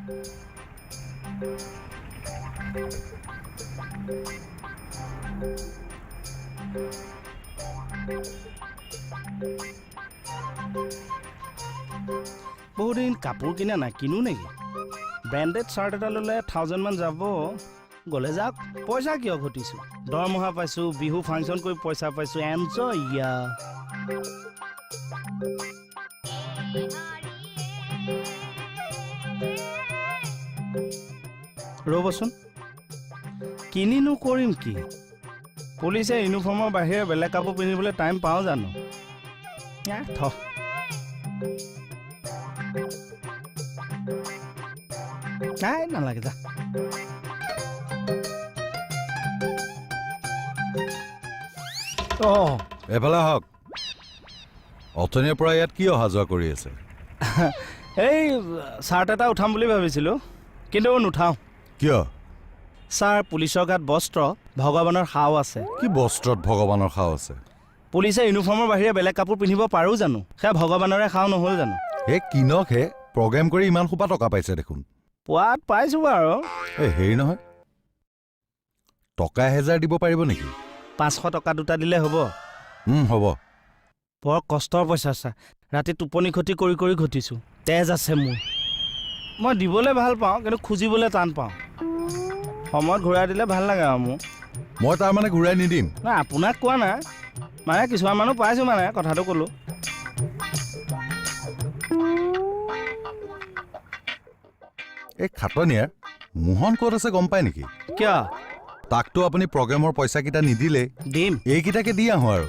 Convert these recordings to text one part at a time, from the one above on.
বহুত দিন কাপোৰ কিনা নাই, কিনো নেকি? ব্ৰেণ্ডেড চাৰ্ট এটা ল'লে 1000 মান যাব। গ'লে যাওক, পইচা কিয় ঘটিছোঁ? দৰমহা পাইছোঁ, বিহু ফাংচন কৰি পইচা পাইছোঁ, এনজয় ইয়া। ৰ'বচোন, কিনিনো কৰিম কি? পুলিচে ইউনিফৰ্মৰ বাহিৰে বেলেগ কাপোৰ পিন্ধিবলৈ টাইম পাওঁ জানো? নাই নালাগে যা। এফালে আহক। অথনিৰ পৰা ইয়াত কি অহা যোৱা কৰি আছে? এই চাৰ্ট এটা উঠাম বুলি ভাবিছিলোঁ, কিন্তু নুঠাওঁ। কিয়? ছাৰ, পুলিচৰ গাত বস্ত্ৰ, ভগৱানৰ সাও আছে। কি বস্ত্ৰত ভগৱানৰ সাও আছে? পুলিচে ইউনিফৰ্মৰ বাহিৰে বেলেগ কাপোৰ পিন্ধিব পাৰোঁ জানো? সেয়া ভগৱানৰে সাও নহ'ল জানো? এই কিনকহে প্ৰগ্ৰেম কৰি ইমান সোপা টকা পাইছে দেখোন। পোৱাত পাইছোঁ বাৰু। এই হেৰি নহয়, টকা 1000 দিব পাৰিব নেকি? 500 টকা দুটা দিলে হ'ব? হ'ব। বৰ কষ্টৰ পইচা ছাৰ, ৰাতি টোপনি ক্ষতি কৰি কৰি ঘটিছোঁ। তেজ আছে মোৰ। মই দিবলৈ ভাল পাওঁ, কিন্তু খুজিবলৈ টান পাওঁ। সময়ত ঘূৰাই দিলে ভাল লাগে আৰু মোৰ। মই তাৰমানে ঘূৰাই নিদিম? নাই, আপোনাক কোৱা নাই, মানে কিছুমান মানুহ পাইছোঁ, মানে কথাটো ক'লোঁ। এই খাটনিয়াৰ মোহন ক'ত আছে গম পায় নেকি? কিয়? তাকতো আপুনি প্ৰগ্ৰেমৰ পইচাকেইটা নিদিলে। দিম। এইকেইটাকে দি আহোঁ আৰু।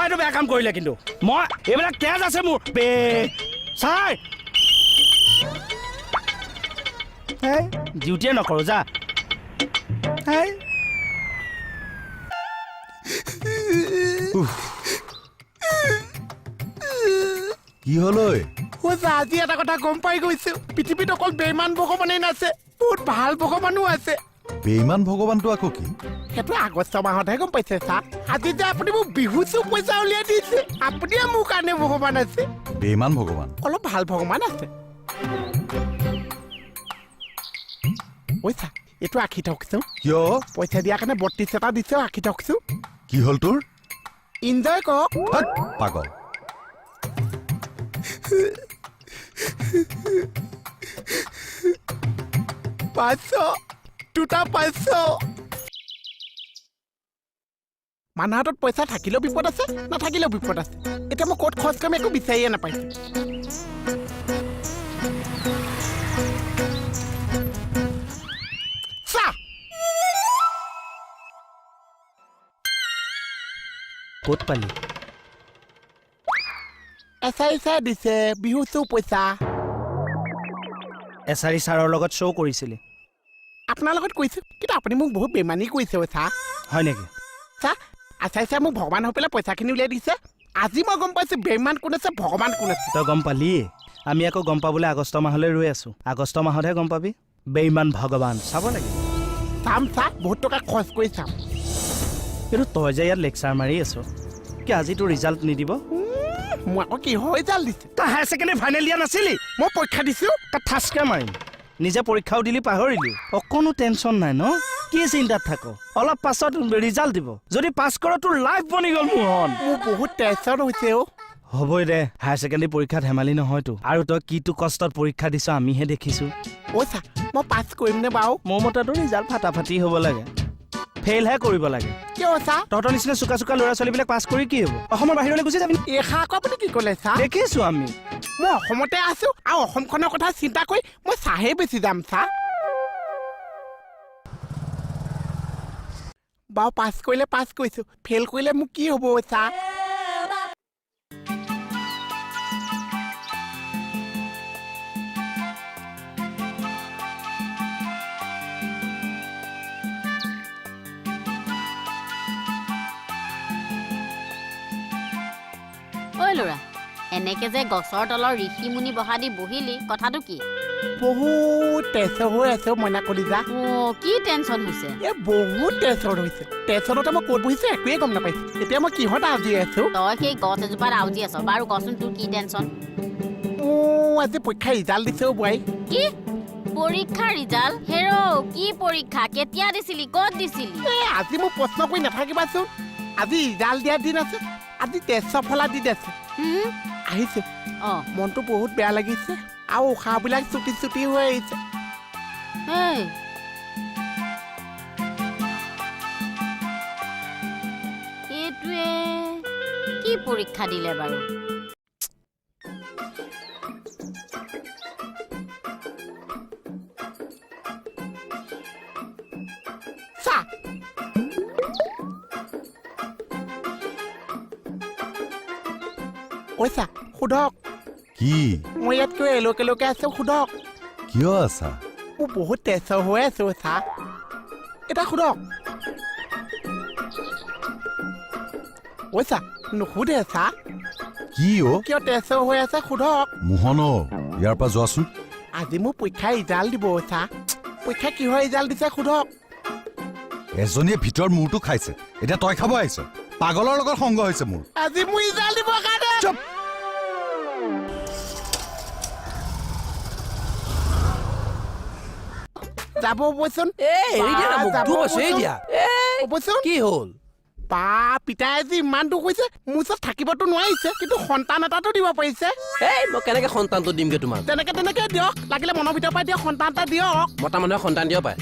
এইটো বেয়া কাম কৰিলে, কিন্তু মই এইবিলাক তেজ আছে মোৰ। ছাৰ, ডিউটিয়ে নকৰোঁ, যা। কি হ'ল ঐ? আজি এটা কথা গম পাই গৈছো, পৃথিৱীত অকল বেইমান ভগৱানেই নাছে, বহুত ভাল ভগৱানো আছে। বেইমান ভগৱানটো আকৌ কি? সেইটো আগষ্ট মাহতহে গম পাইছে ছাৰ। আজি যে আপুনি মোক বিহু চুপ পইচা উলিয়াই দিছে, আপুনিয়ে মোৰ কাৰণে ভগৱান আছে। বেইমান ভগৱান? অলপ ভাল ভগৱান আছে। পইচা এইটো আঁকি থকচোন। কিয়? পইচা দিয়াৰ কাৰণে 32 এটা দিছে, আঁকি থকচোন। কি হ'ল তোৰ? ইনজয় কৰক। পাগল। দুটা 500। মানুহৰ হাতত পইচা থাকিলেও বিপদ আছে, নাথাকিলেও বিপদ আছে। এতিয়া মই ক'ত খৰচ কৰিম একো বিচাৰিয়ে নাপাইছো। ক'ত পালি? এছাই দিছে বিহু চুপ পইচা। এছাৰি ছাৰৰ লগত শ্ব' কৰিছিলি? আপোনাৰ লগত কৈছো, কিন্তু আপুনি মোক বহুত বেমানী কৰিছে ছাৰ। হয় নেকি? ছাৰ, আছাই মোক ভগৱান হৈ পেলাই পইচাখিনি উলিয়াই দিছে। আজি মই গম পাইছো বেইমান কোন আছে, ভগৱান কোন আছে। তই গম পালি? আমি আকৌ গম পাবলৈ আগষ্ট মাহলৈ ৰৈ আছো। আগষ্ট মাহতহে গম পাবি বেইমান ভগৱান। চাব লাগে। চাম ছাৰ, বহুত টকা খৰচ কৰি চাম। কিন্তু তই যে ইয়াত লেকচাৰ মাৰি আছ, কি আজি তোৰ ৰিজাল্ট নিদিব? মই আকৌ কিহৰ ৰিজাল্ট দিছে? তই হায়াৰ ছেকেণ্ডেৰী ফাইনেল দিয়া নাছিলি? মই পৰীক্ষা দিছো। তাত ঠাচকে মাৰিম। নিজে পৰীক্ষাও দিলি, পাহৰিলি। অকণো টেনশ্যন নাই ন? কি চিন্তাত থাক? অলপ পাছত ৰিজাল্ট দিব। যদি পাছ কৰ তোৰ লাইফ বনি গ'ল। মোহন, মোৰ বহুত টেনশ্যন হৈছে। হ'বই দে, হায়াৰ ছেকেণ্ডেৰী পৰীক্ষা ধেমালি নহয়তো। আৰু তই কিটো কষ্টত পৰীক্ষা দিছ আমিহে দেখিছো। ছাৰ, মই পাছ কৰিম নে বাৰু? মোৰ মতেতো ৰিজাল্ট ফাটাফাটি হ'ব লাগে, ফেইলহে কৰিব লাগে। কিয় ছাৰ? তহঁতৰ নিচিনা চোকা চোকা ল'ৰা ছোৱালীবিলাক পাছ কৰি কি হ'ব? অসমৰ বাহিৰলৈ গুচি যাবি। এইষা আকৌ আপুনি কি ক'লে ছাৰ? দেখিছো আমি। মই অসমতে আছো, আৰু অসমখনৰ কথা চিন্তা কৰি মই চাহে বেছি যাম ছাৰ। বাৰু পাছ কৰিলে পাছ কৰিছো, ফেইল কৰিলে মোক কি হ'ব ছাৰ? ঐ ল'ৰা, এনেকে যে গছৰ তলৰ ঋষি মুনি বহা দি বহিলি, কথাটো কি? বহুত টেনশ্যন হৈ আছে মইনা কলিজা। কি টেনশ্যন হৈছে? বহুত টেনশ্যন হৈছে। টেনশ্যনতে মই ক'ত বহিছো একোৱে গম নাপাইছো। এতিয়া মই কিহত আউজি আছো? তই সেই গছ এজোপাত আউজি আছ। বাৰু কচোন তোৰ কি টেনশ্যন? আজি পৰীক্ষা ৰিজাল্ট দিছে বোৱাৰী। কি পৰীক্ষা ৰিজাল্ট হেৰো কি পৰীক্ষা কেতিয়া দিছিলি ক'ত দিছিলি আজি মোক প্ৰশ্ন কৰি নাথাকিবাচোন আজি ৰিজাল্ট দিয়াৰ দিন আছে আজি টেষ্ট ফলা দিন আছে আহিছে মনটো বহুত বেয়া লাগিছে আৰু উশাহবিলাক চুটি চুটি হৈ আহিছে এইটোৱে কি পৰীক্ষা দিলে বাৰু কৈছা সোধক কি মই ইয়াত কিয় এলোকে আছো সোধক কিয় আছা মোৰ বহুত টেষ্ট হৈ আছো চা এটা সোধক কৈছা নুসুধে চা কি কিয় টেষ্ট হৈ আছে সোধক মোহন ইয়াৰ পৰা যোৱাচোন আজি মোৰ পৰীক্ষা ৰিজাল্ট দিব চা পৰীক্ষা কিহৰ ৰিজাল্ট দিছে সোধক এজনীয়ে ভিতৰ মূৰটো খাইছে এতিয়া তই খাব আহিছ পাগলৰ লগত সংগ হৈছে মোৰ আজি মোৰ ৰিজাল্ট দিব কাৰণে চুপ যাব বচোন কি হ'ল পা পিতাই আজি ইমান দুখ হৈছে মোৰ ওচৰত থাকিবতো নোৱাৰিছে কিন্তু সন্তান এটাতো দিব পাৰিছে মই কেনেকে সন্তানটো দিমগে তোমাক তেনেকে দিয়ক লাগিলে মনৰ ভিতৰৰ পৰা দিয়ক সন্তান এটা দিয়ক মতা মানুহে সন্তান দিব পাৰে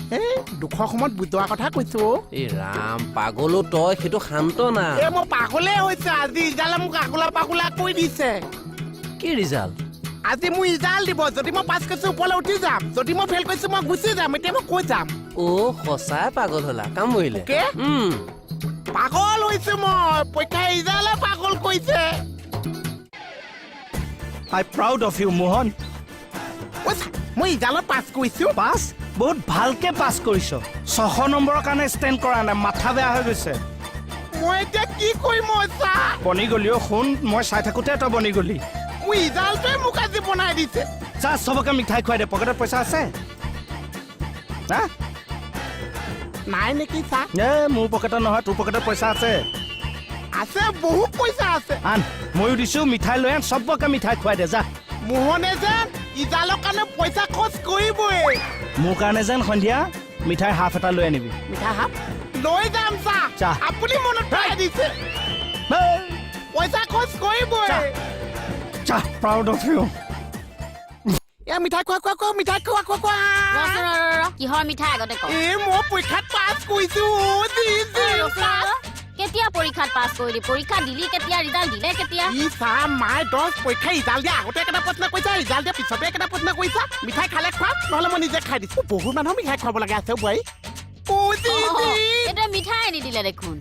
দুখৰ সময়ত বুজোৱা কথা কৈছো এই ৰাম পাগলো তই সেইটো শান্ত না মই পাগলে হৈছে আজি ৰিজাল্টে মোক পাগলা কৈ দিছে কি ৰিজাল্ট আজি মোৰ ৰিজাল্ট দিব যদি মই পাছ কৰিছো ওপৰলৈ উঠি যাম যদি মই ফেইল কৰিছো মই গুচি যাম এতিয়া মই কৈ যাম সঁচাই পাগল হলা কাম কৰিলে পাগল হৈছো মই পৰীক্ষা ৰিজাল্টে পাগল কৰিছে আই প্ৰাউড অফ ইউ মোহন মই ৰিজাল্টত পাছ কৰিছো পাছ বহুত ভালকে পাছ কৰিছ 600 নম্বৰৰ কাৰণে ষ্টেণ্ড কৰা নাই মাথা বেয়া হৈ গৈছে মই এতিয়া কি কৰিম চা বনি গলি শুন মই চাই থাকোতে তই বনি গলি মোৰ ৰিজাল্টে মোক আজি বনাই দিছে চা চবকে মিঠাই খুৱাই দে পকেটত পইচা আছে হা নাই নেকি চা মোৰ পকেটত নহয় তোৰ পকেটত পইচা আছে আছে বহুত পইচা আছে আন ময়ো দিছো মিঠাই লৈ আন চবকে মিঠাই খুৱাই দে যা মোহনে যেন ৰিজাল্টৰ কাৰণে পইচা খৰচ কৰিবই মোৰ কাৰণে যেন সন্ধিয়া মিঠাই হাফ এটা লৈ আনিবি মিঠাই হাফ লৈ যাম চা আপুনি মনত পেলাই দিছে পইচা খৰচ কৰিবই চা প্ৰাউড অফ ইউ মিঠাই খোৱা মিঠাই খোৱা কিহৰ মিঠাই আগতে ক মই পৰীক্ষাত পাছ কৰিছো কেতিয়া পৰীক্ষাত পাছ কৰিলি পৰীক্ষা দিলি কেতিয়া ৰিজাল্ট দিলে কেতিয়া মাই 10 পৰীক্ষা ৰিজাল্ট দিয়া আগতে এটা প্ৰশ্ন কৈছা ৰিজাল্ট দিয়া পিছতে এটা প্ৰশ্ন কৈছা মিঠাই খালে খোৱা নহলে মই নিজে খাই দিছো বহুত মানুহ মিঠাই খুৱাব লাগে আছে বোৱাৰী এইটো মিঠাই আনি দিলে দেখোন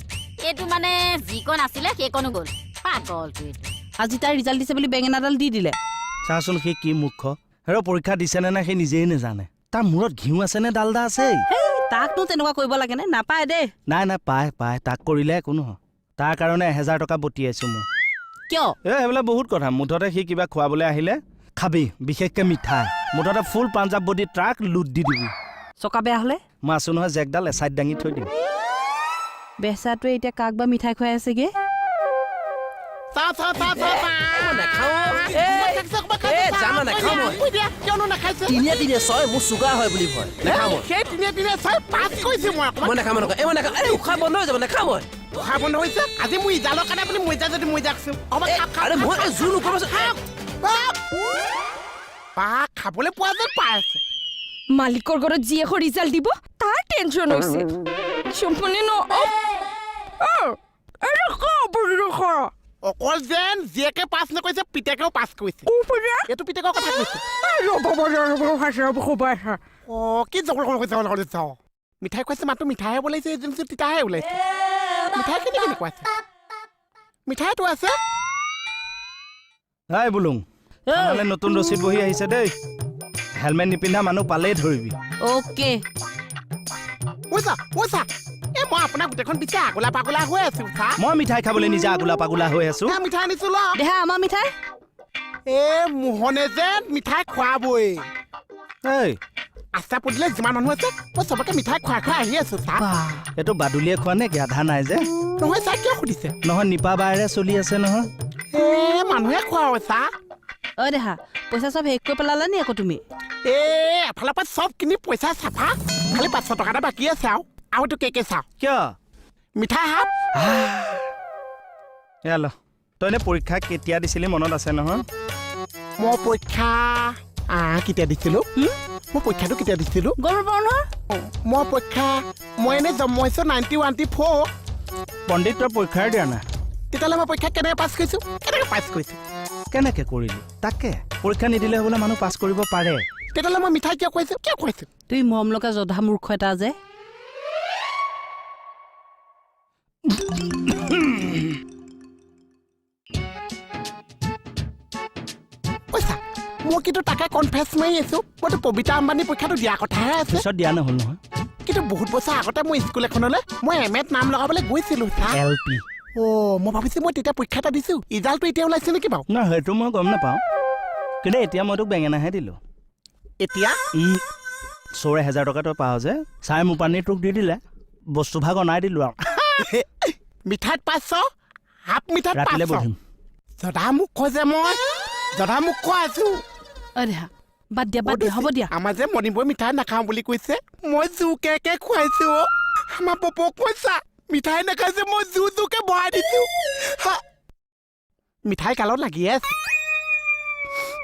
এইটো মানে যিকণ আছিলে সেইকণো গ'ল পাগলটো এইটো আজি তাই ৰিজাল্ট দিছে বুলি বেঙেনাডাল দি দিলে চাচোন সি কি মুখ্য হেৰ পৰীক্ষা দিছে নে নাই সি নিজেই নেজানে তাৰ মূৰত ঘিউ আছে নে ডালদা আছে তাকনো তেনেকুৱা কৰিব লাগে নে নাপায় দেই নাই পায় তাক কৰিলে একো নহয় তাৰ কাৰণে 1000 টকা বটিয়াইছো মই কিয় সেইবিলাক বহুত কথা মুঠতে সি কিবা খুৱাবলৈ আহিলে খাবি বিশেষকৈ মিঠাই মুঠতে ফুল পাঞ্জাব বডি ট্ৰাক লুট দি দিবি চকা বেয়া হলে মই আছো নহয় জেকডাল এচাইড দাঙি থৈ দিম বেচাটোৱে এতিয়া কাক বা মিঠাই খুৱাই আছেগে মোৰ চুগাৰ হয় বুলি ভয় নাখাওঁ মই নাখাম উশাহ বন্ধ হৈ যাব নাখাওঁ মই উশাহ বন্ধ হৈছে আজি মোৰ ৰিজাল্টৰ কাৰণে আপুনি মজা যদি মই যাকচোন মই জোৰ নকৰিব খাবলৈ পোৱা যেন পাই আছে মালিকৰ ঘৰত যি এখন ৰিজাল্ট দিব তাৰ টেনচন হৈছে অকল যেন জীয়েকে পাছ নকৰিছে পিতেকেও পাছ কৰিছে এইটো পিতেকৰ কথা কৈছে কি জগৰ যাওঁ মিঠাই খুৱাইছে মাত্ৰ মিঠাইহে ওলাইছে এজেঞ্চি তিতাহে ওলাইছে মিঠাই কেনেকুৱা আছে মিঠাইটো আছে বুলুং নতুন ৰচিদ বহি আহিছে দেই হেলমেট নিপিন্ধা মানুহ পালেই ধৰিবি অ'কে মই আপোনাক গোটেইখন বিচাৰ আগলা পাগলা হৈ আছো মই মিঠাই খাবলৈ নিজে আগলা পাগলা হৈ আছো মিঠাই আনিছো ল দেহা আমাৰ মিঠাই মোহনে যেন মিঠাই খুৱাবই আশা পদিলে যিমান মানুহ আছে মই চবকে মিঠাই খুৱাই আহি আছো এইটো বাদুলিয়ে খোৱা নে গাধা নাই যে নহয় চা কিয় সুধিছে নহয় নিপা বায়েৰে চলি আছে নহয় মানুহে খুৱাও চা দেহা পইচা চব শেষ কৰি পেলালা নি আকৌ তুমি এফালৰ পৰা চব কিনি পইচা চাফা খালি 500 টকা এটা বাকী আছে আৰু এইটো কেকে চাওঁ কিয় মিঠাই হাপ এয়া ল তই এনে পৰীক্ষা কেতিয়া দিছিলি মনত আছে নহয় মই পৰীক্ষা কেতিয়া দিছিলোঁ মই পৰীক্ষাটো কেতিয়া দিছিলোঁ গম পাওঁ নহয় মই পৰীক্ষা মই এনেই জন্ম হৈছোঁ 1994 পণ্ডিত তই পৰীক্ষাই দিয়া নাই তেতিয়াহ'লে মই পৰীক্ষা কেনেকৈ পাছ কৰিছোঁ কেনেকে কৰিলি তাকে পৰীক্ষা নিদিলে হ'বলে মানুহ পাছ কৰিব পাৰে তেতিয়াহ'লে মই মিঠাই কিয় খুৱাইছোঁ তুমি মৰম লগা জধা মূৰ্খ এটা যে পইচা মই কিন্তু তাকে কনফেছ মাৰি আছোঁ মইতো পবিতা আম্বানী পৰীক্ষাটো দিয়া কথাহে আছে পিছত দিয়া নহ'ল নহয় কিন্তু বহুত বছৰ আগতে মই স্কুল এখনলৈ মই MAত নাম লগাবলৈ গৈছিলোঁ ছাৰ LP মই ভাবিছোঁ মই তেতিয়া পৰীক্ষা এটা দিছোঁ ৰিজাল্টটো এতিয়া ওলাইছে নেকি বাৰু না সেইটো মই গম নাপাওঁ কিন্তু এতিয়া মই তোক বেঙেনাহে দিলোঁ এতিয়া 1000 টকা তই পাৱ যে চাই মোৰ পানী তোক দি দিলে বস্তু ভাগ অনাই দিলোঁ আৰু মিঠাইত 500 হাফ মিঠাইত ৰাতিলৈ 500 বহিম জধা মোক কয় যে মই জধা মোক কৈ আছোঁ দেহা বাদ দিয়া হ'ব দিয়া আমাৰ যে মণিপুৰ মিঠাই নাখাওঁ বুলি কৈছে মই জোকে খুৱাইছোঁ আমাৰ পপক কৈছা মিঠাই নাখাই যে মই জোকে ভৰাই দিছোঁ মিঠাই কালত লাগিয়ে আছে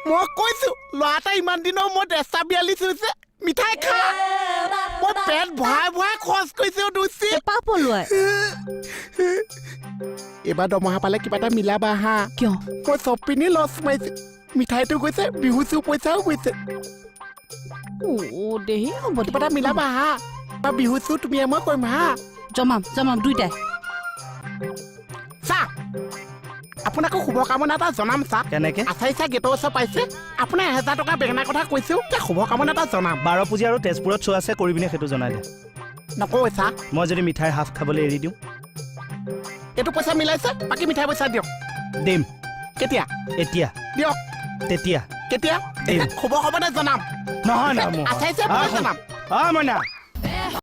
মই কৈছোঁ ল'ৰা এটা ইমান দিনৰ মই ডেষ্টা 42 হৈছে মিঠাই খা মই পেট ভৰাই খৰচ কৰিছোঁ দুচি পাপ পলোৱাই এইবাৰ দৰমহা পালে কিবা এটা মিলাবা হা কিয় মই চব পিনি লছ মাৰিছোঁ মিঠাইটো গৈছে বিহু চু পইচাও গৈছে দেহি হ'ব কিবা এটা মিলাবা হা বিহু চু তুমি মই কৰিম হা জমাম দুইটাই চা আপোনাকো শুভকামনা এটা জনাম চা কেনেকে আচাৰি চা গেটৰ ওচৰ পাইছে আপোনাৰ 1000 টকা বেঙেনাৰ কথা কৈছোঁ শুভকামনা এটা জনাম 12 পূজা আৰু তেজপুৰত চোৱা আছে কৰিবিনে সেইটো জনাই দে নকওঁ চা মই যদি মিঠাই হাফ খাবলৈ এৰি দিওঁ এইটো পইচা মিলাইছে বাকী মিঠাই পইচা দিয়ক দিম কেতিয়া এতিয়া দিয়ক তেতিয়া কেতিয়া শুভকামনা জনাম নহয় মোৰ আচাৰি চা মই জনাম মইনা